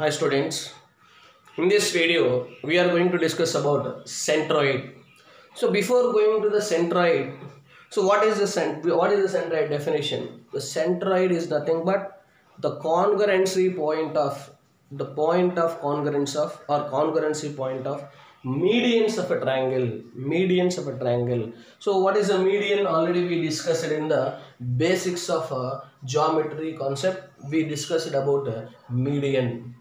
Hi students, in this video we are going to discuss about centroid. So before going to the centroid, so what is the centroid definition? The centroid is nothing but the congruency point of congruence of or congruency point of medians of a triangle. So what is a median? Already we discussed it in the basics of geometry concept. We discussed about median.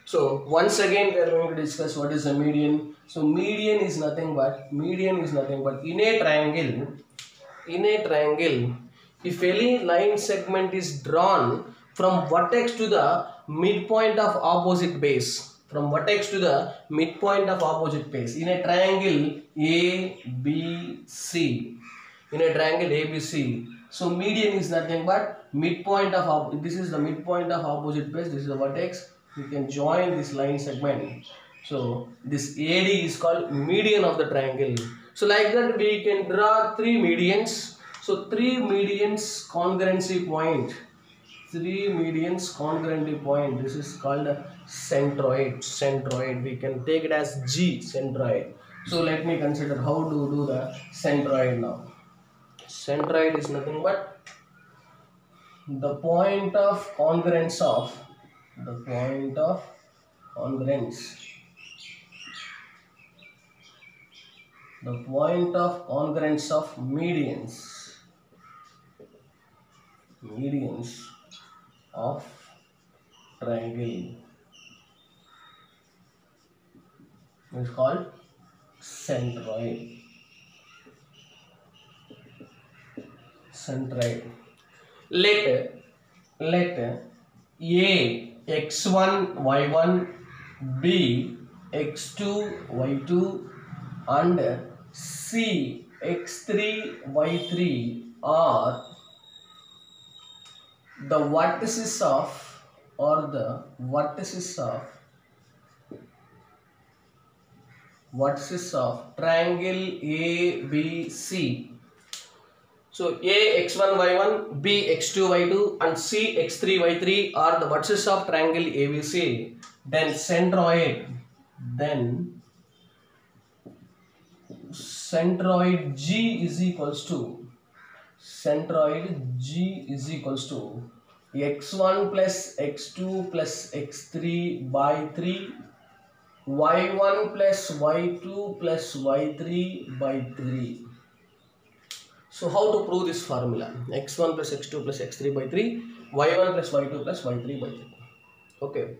So once again we are going to discuss what is a median. So median is nothing but in a triangle, if any line segment is drawn from vertex to the midpoint of opposite base, in a triangle ABC, so median is nothing but midpoint of this is the midpoint of opposite base, this is the vertex. You can join this line segment. So this AD is called median of the triangle. So like that we can draw three medians. So three medians congruency point. This is called centroid. We can take it as G, centroid. So let me consider how to do the centroid now. Centroid is nothing but the point of congruence of medians of triangle is called centroid. Let A x1 y1 B x2 y2 and C x3 y3 are the vertices of triangle ABC. So A x1 y1, B x2 y2 and C x3 y3 are the vertices of triangle ABC. Then centroid G is equals to x1 plus x2 plus x3 by 3 y1 plus y2 plus y3 by 3. So how to prove this formula? x1 plus x2 plus x3 by 3, y1 plus y2 plus y3 by 3. Okay.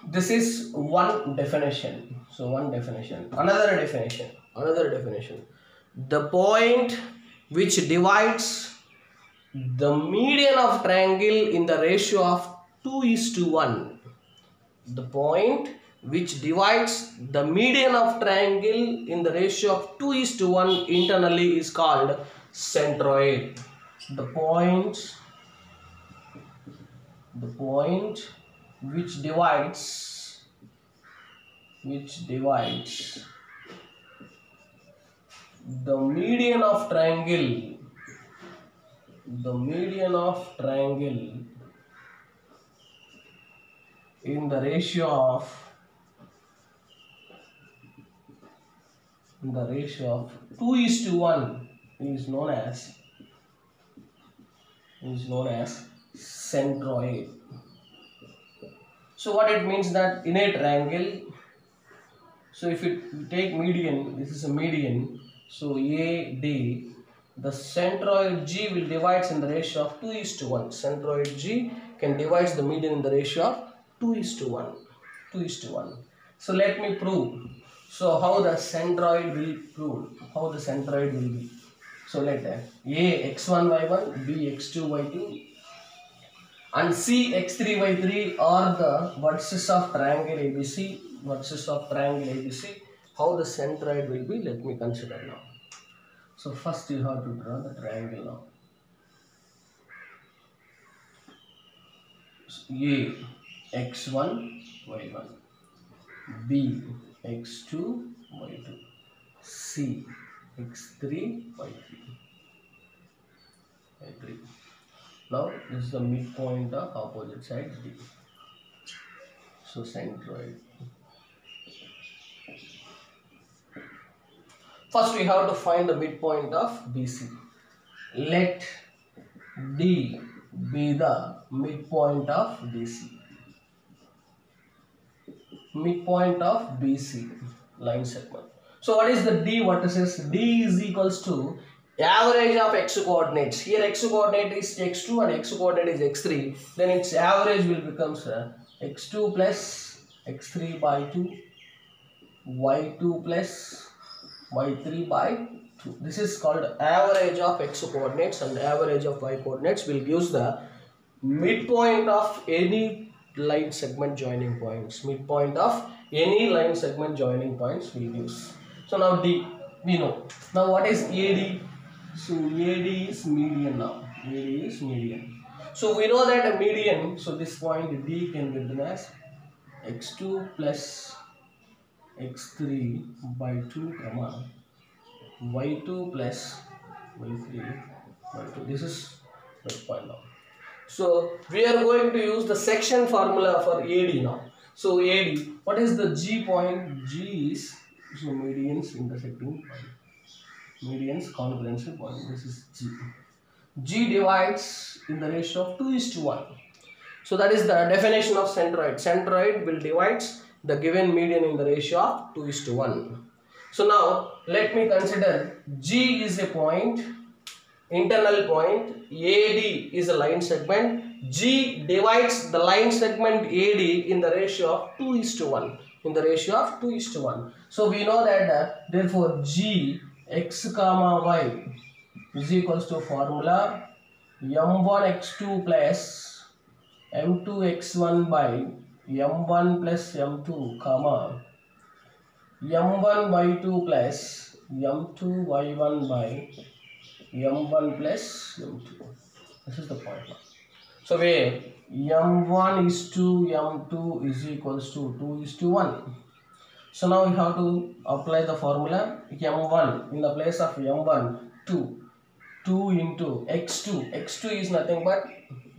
This is one definition. So one definition. Another definition. The point which divides the median of triangle in the ratio of 2:1. The point which divides the median of triangle in the ratio of 2:1 internally is called centroid. The point which divides the median of triangle in the ratio of 2:1 is known as centroid. So what it means that in a triangle, so if you take median, this is a median, so AD, the centroid G will divide in the ratio of 2:1. Centroid G can divide the median in the ratio of 2:1. So let me prove. So how the centroid will be. So let A x1 y1, B x2 y2 and C x3 y3 are the vertices of triangle ABC. How the centroid will be, let me consider now. So first you have to draw the triangle now. A x1 y1, B x2 y2, C x3 y3. Now this is the midpoint of opposite sides D. So centroid. First we have to find the midpoint of BC. Let D be the midpoint of BC. Midpoint of BC line segment. So what is the D vertices? D is equals to average of x coordinates. Here x coordinate is x2 and x coordinate is x3. Then its average will become x2 plus x3 by 2, y2 plus y3 by 2. This is called average of x coordinates, and average of y coordinates will give the midpoint of any line segment joining points. Midpoint of any line segment joining points will use. So now D we know. Now what is AD? So AD is median now. AD is median. So we know that a median, so this point D can be written as x2 plus x3 by 2 comma y2 plus y3 by 2. This is midpoint now. So we are going to use the section formula for AD now. So AD, what is the G point? G is medians intersecting point. Medians congruency point. This is G. G divides in the ratio of 2:1. So that is the definition of centroid. Centroid will divide the given median in the ratio of 2:1. So now let me consider G is a point, internal point, AD is a line segment. G divides the line segment AD in the ratio of 2:1. In the ratio of 2:1. So we know that therefore G x comma y is equals to formula m1 x2 plus m2 x1 by m1 plus m2 comma m1 y2 plus m2 y1 by m1 plus m2. This is the point now. So where m1 is to m2 is equals to 2:1. So now we have to apply the formula m1 in the place of m1 2 into x2. x2 is nothing but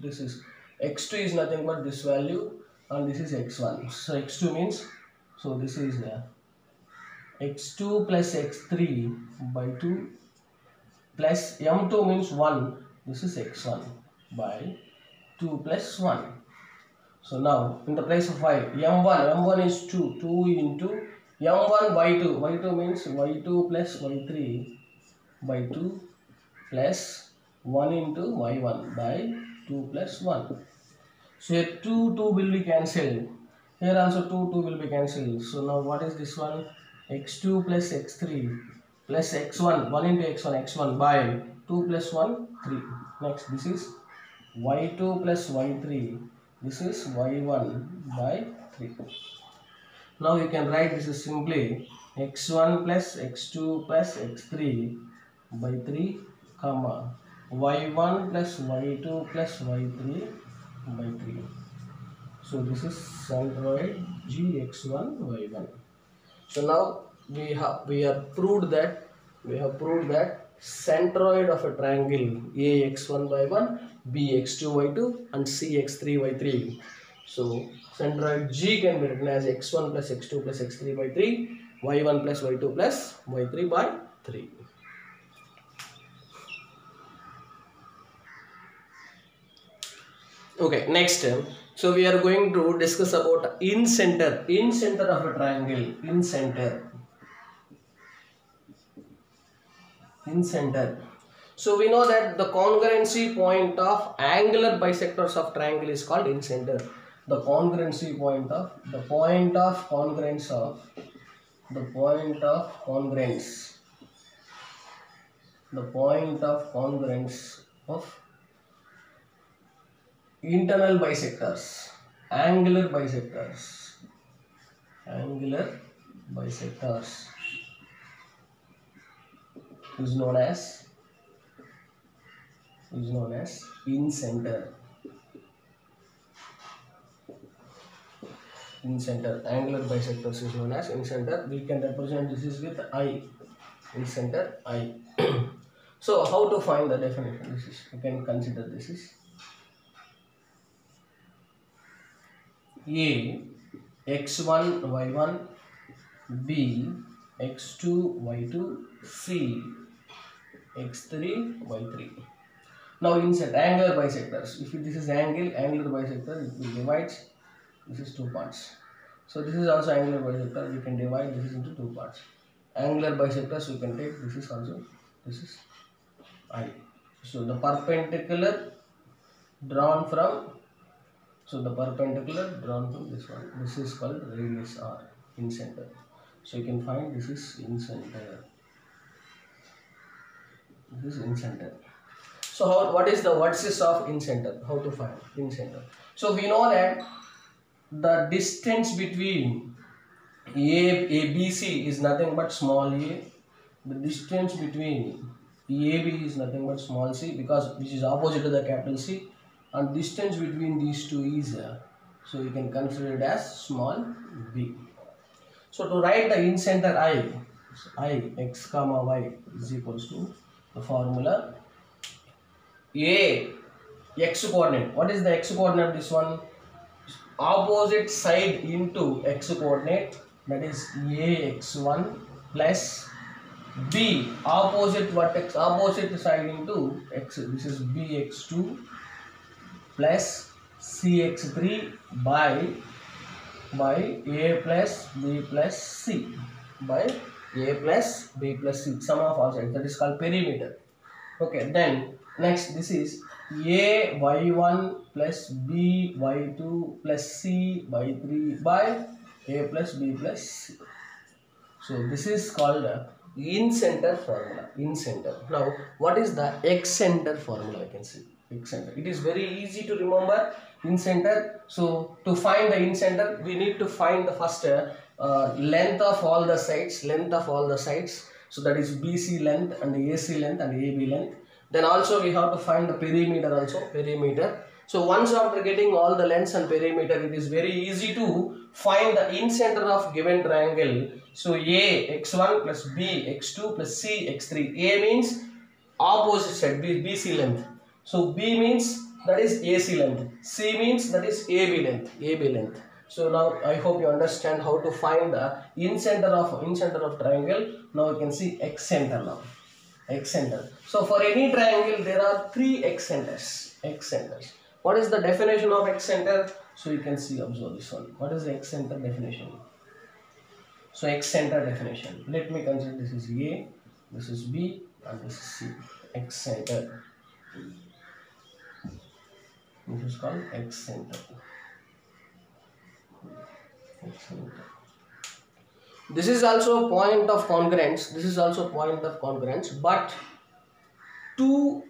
this is x2 is nothing but this value, and this is x1. So x2 means, so this is x2 plus x3 by 2 plus m2 means 1. This is x1 by 2 plus 1. So now in the place of y, m1 is 2 into m1 y2 means y2 plus y3 by 2 plus 1 into y1 by 2 plus 1. So here 2 will be cancelled. Here also 2 will be cancelled. So now what is this one? x2 plus x3 plus x1, 1 into x1 by 2 plus 1, 3. Next this is y2 plus y3. This is y1 by 3. Now you can write this is simply x1 plus x2 plus x3 by 3 comma y1 plus y2 plus y3 by 3. So this is centroid gx1 y1. So now we have proved that centroid of a triangle AX1 by 1, BX2 by 2 and CX3 by 3. So centroid G can be written as x1 plus x2 plus x3 by 3, y1 plus y2 plus y3 by 3. Okay, next so we are going to discuss about in center of a triangle, in center. So we know that the congruency point of angular bisectors of triangle is called in center. The congruency point of congruence of internal bisectors, angular bisectors is known as in center. Angular bisectors is known as in center. We can represent this is with I, in center I. So how to find the definition? This is, you can consider this is A x1 y1, b x2 y2, c x3 y3. Now insert angular bisectors. If this is angular bisector, it will divide. This is two parts. So this is also angular bisector. We can divide this into two parts. Angular bisectors we can take. This is also, this is I. So the perpendicular drawn from, this one. This is called radius R, in center. So you can find this is in center. This is in center. So what is the vertices of in center? How to find in center? So we know that the distance between ABC is nothing but small a. The distance between AB is nothing but small c, because which is opposite to the capital C, and distance between these two is so you can consider it as small b. So to write the in center I x comma y is equals to the formula a x coordinate. What is the x coordinate? This one, opposite side into x coordinate, that is a x1 plus b opposite vertex, opposite side into x, this is b x2 plus c x3 by a plus b plus c, by a plus b plus c, sum of all sides, that is called perimeter. Okay, then next this is a y1 plus b y2 plus c y3 by a plus b plus c. So this is called in center formula, in center. Now what is the x center formula? I can see x center. It is very easy to remember in center. So to find the in center, we need to find the first length of all the sides, so that is BC length and AC length and AB length. Then also we have to find the perimeter. So once after getting all the lengths and perimeter, it is very easy to find the in center of given triangle. So A x1 plus B x2 plus C x3. A means opposite side, BC length. So B means that is AC length. C means that is AB length. So now I hope you understand how to find the in center of triangle. Now you can see x center now. X center. So for any triangle there are three x centers. What is the definition of x center? So you can see, observe this one. What is the x center definition? So x center definition. Let me consider this is A, this is B, and this is C. X center. This is called x center. This is also point of congruence. But two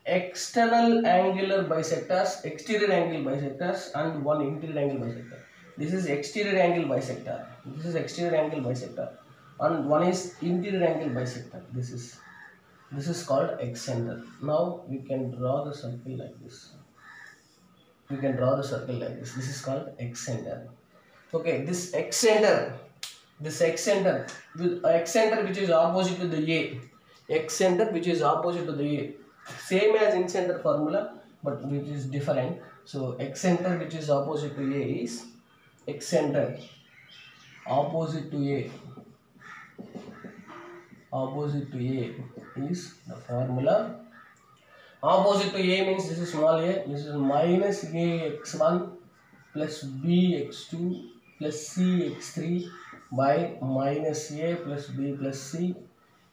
external angular bisectors, exterior angle bisectors, and one interior angle bisector. This is exterior angle bisector. And one is interior angle bisector. This is called x center. Now we can draw the circle like this. This is called x center. Okay, this x center which is opposite to the A. Same as in center formula, but which is different. So x center which is opposite to A is x center opposite to A is the formula. Opposite to A means this is small a, this is minus A x1 plus B x2 plus C x3 by minus A plus B plus C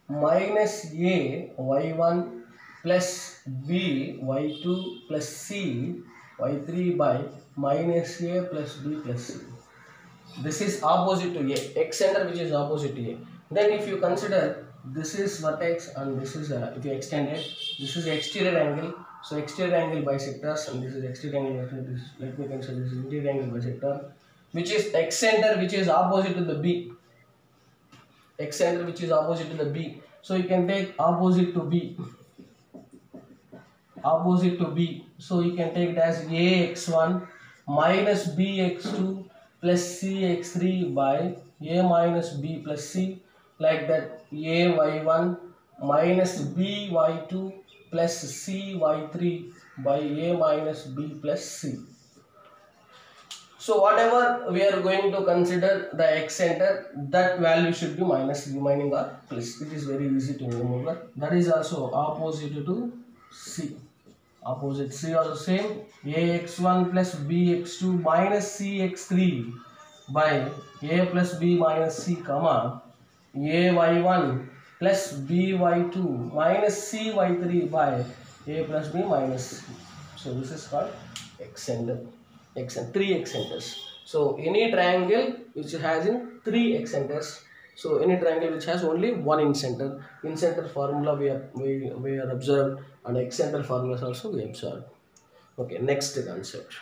minus A y1 plus B y2 plus C y3 by minus A plus B plus C. This is opposite to A, x center which is opposite to A. Then if you consider this is vertex and this is if you extend it, this is exterior angle. So exterior angle bisectors, and this is exterior angle bisector. Let me consider this is interior angle bisector, which is x center which is opposite to the B. So you can take opposite to B. So you can take it as A x1 minus B x2 plus C x3 by A minus B plus C, like that. A y1 minus B y2 plus C y3 by A minus B plus C. So whatever we are going to consider the x center, that value should be minus remaining or plus. It is very easy to remember. That is also opposite to C. Opposite C also same. Ax1 plus bx2 minus cx3 by a plus b minus c comma ay1 plus by2 minus cy3 by a plus b minus c. So this is called x center. Three x centers. So any triangle which has in three x centers. So any triangle which has only one in center formula we are observed, and x center formulas also we observed. Okay, next concept.